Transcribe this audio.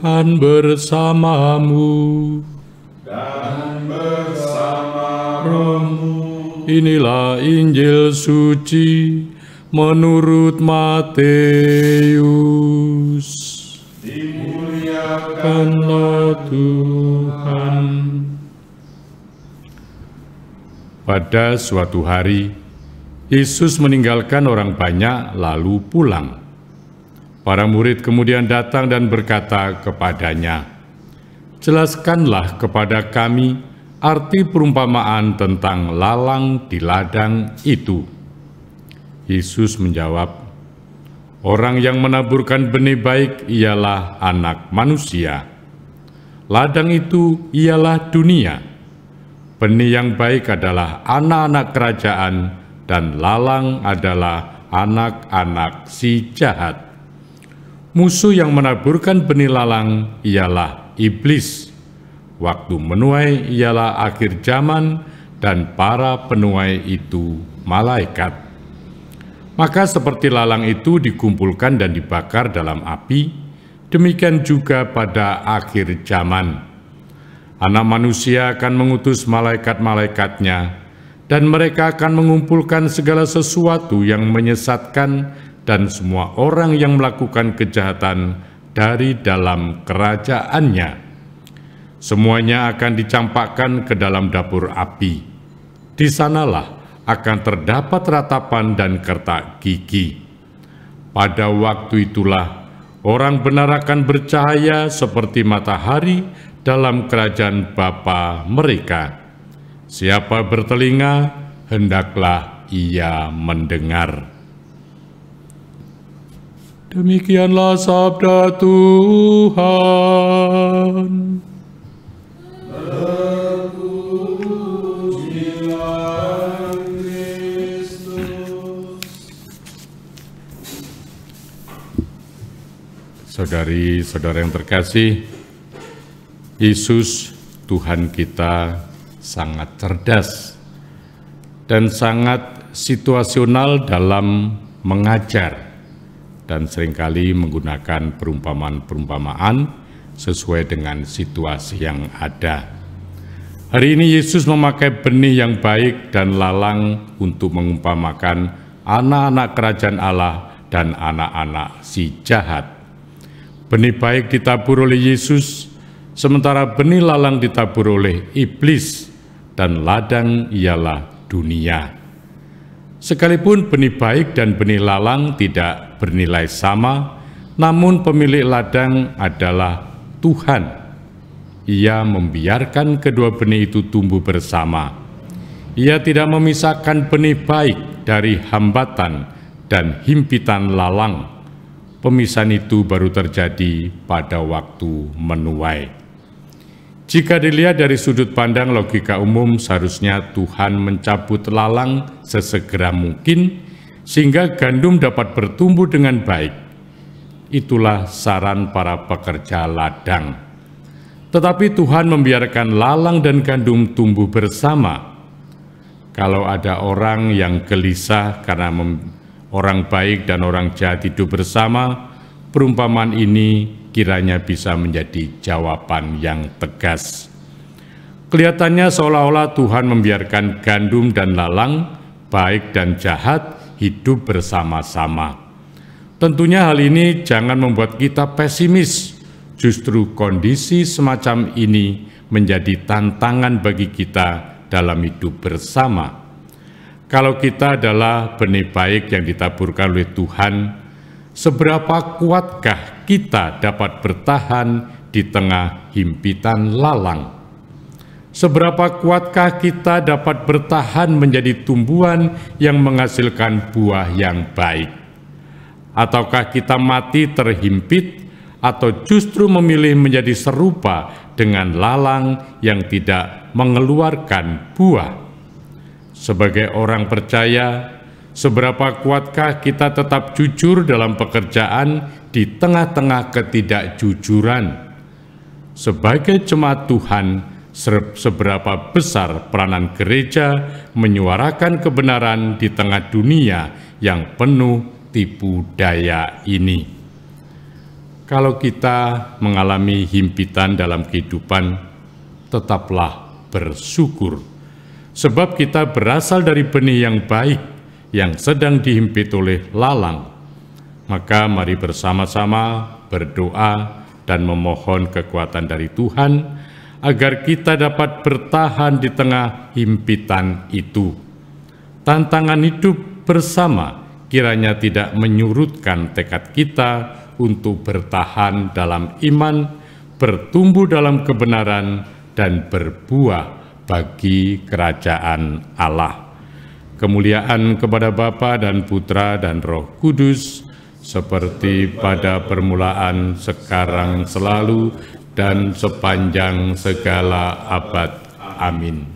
Tuhan bersamamu dan bersama rohmu. Inilah Injil suci menurut Matius. Dimuliakanlah Tuhan. Pada suatu hari, Yesus meninggalkan orang banyak lalu pulang. Para murid kemudian datang dan berkata kepadanya, "Jelaskanlah kepada kami arti perumpamaan tentang lalang di ladang itu." Yesus menjawab, "Orang yang menaburkan benih baik ialah Anak Manusia. Ladang itu ialah dunia. Benih yang baik adalah anak-anak kerajaan, dan lalang adalah anak-anak si jahat. Musuh yang menaburkan benih lalang ialah iblis. Waktu menuai ialah akhir zaman, dan para penuai itu malaikat. Maka seperti lalang itu dikumpulkan dan dibakar dalam api, demikian juga pada akhir zaman. Anak Manusia akan mengutus malaikat-malaikatnya, dan mereka akan mengumpulkan segala sesuatu yang menyesatkan dan semua orang yang melakukan kejahatan dari dalam kerajaannya. Semuanya akan dicampakkan ke dalam dapur api. Di sanalah akan terdapat ratapan dan kertak gigi. Pada waktu itulah orang benar akan bercahaya seperti matahari dalam kerajaan Bapa mereka. Siapa bertelinga, hendaklah ia mendengar." Demikianlah sabda Tuhan. Terpujilah Kristus. Saudari-saudara yang terkasih, Yesus Tuhan kita sangat cerdas dan sangat situasional dalam mengajar, dan seringkali menggunakan perumpamaan-perumpamaan sesuai dengan situasi yang ada. Hari ini Yesus memakai benih yang baik dan lalang untuk mengumpamakan anak-anak kerajaan Allah dan anak-anak si jahat. Benih baik ditabur oleh Yesus, sementara benih lalang ditabur oleh iblis, dan ladang ialah dunia. Sekalipun benih baik dan benih lalang tidak bernilai sama, namun pemilik ladang adalah Tuhan. Ia membiarkan kedua benih itu tumbuh bersama. Ia tidak memisahkan benih baik dari hambatan dan himpitan lalang. Pemisahan itu baru terjadi pada waktu menuai. Jika dilihat dari sudut pandang logika umum, seharusnya Tuhan mencabut lalang sesegera mungkin sehingga gandum dapat bertumbuh dengan baik. Itulah saran para pekerja ladang. Tetapi Tuhan membiarkan lalang dan gandum tumbuh bersama. Kalau ada orang yang gelisah karena orang baik dan orang jahat hidup bersama, perumpamaan ini kiranya bisa menjadi jawaban yang tegas. Kelihatannya seolah-olah Tuhan membiarkan gandum dan lalang, baik dan jahat, hidup bersama-sama. Tentunya hal ini jangan membuat kita pesimis. Justru kondisi semacam ini menjadi tantangan bagi kita dalam hidup bersama. Kalau kita adalah benih baik yang ditaburkan oleh Tuhan, seberapa kuatkah kita dapat bertahan di tengah himpitan lalang? Seberapa kuatkah kita dapat bertahan menjadi tumbuhan yang menghasilkan buah yang baik? Ataukah kita mati terhimpit, atau justru memilih menjadi serupa dengan lalang yang tidak mengeluarkan buah? Sebagai orang percaya, seberapa kuatkah kita tetap jujur dalam pekerjaan di tengah-tengah ketidakjujuran? Sebagai jemaat Tuhan, seberapa besar peranan gereja menyuarakan kebenaran di tengah dunia yang penuh tipu daya ini? kalau kita mengalami himpitan dalam kehidupan, tetaplah bersyukur. Sebab kita berasal dari benih yang baik, yang sedang dihimpit oleh lalang. Maka mari bersama-sama berdoa dan memohon kekuatan dari Tuhan, agar kita dapat bertahan di tengah himpitan itu. Tantangan hidup bersama kiranya tidak menyurutkan tekad kita untuk bertahan dalam iman, bertumbuh dalam kebenaran, dan berbuah bagi kerajaan Allah. Kemuliaan kepada Bapa dan Putra dan Roh Kudus, seperti pada permulaan, sekarang, selalu, dan sepanjang segala abad. Amin.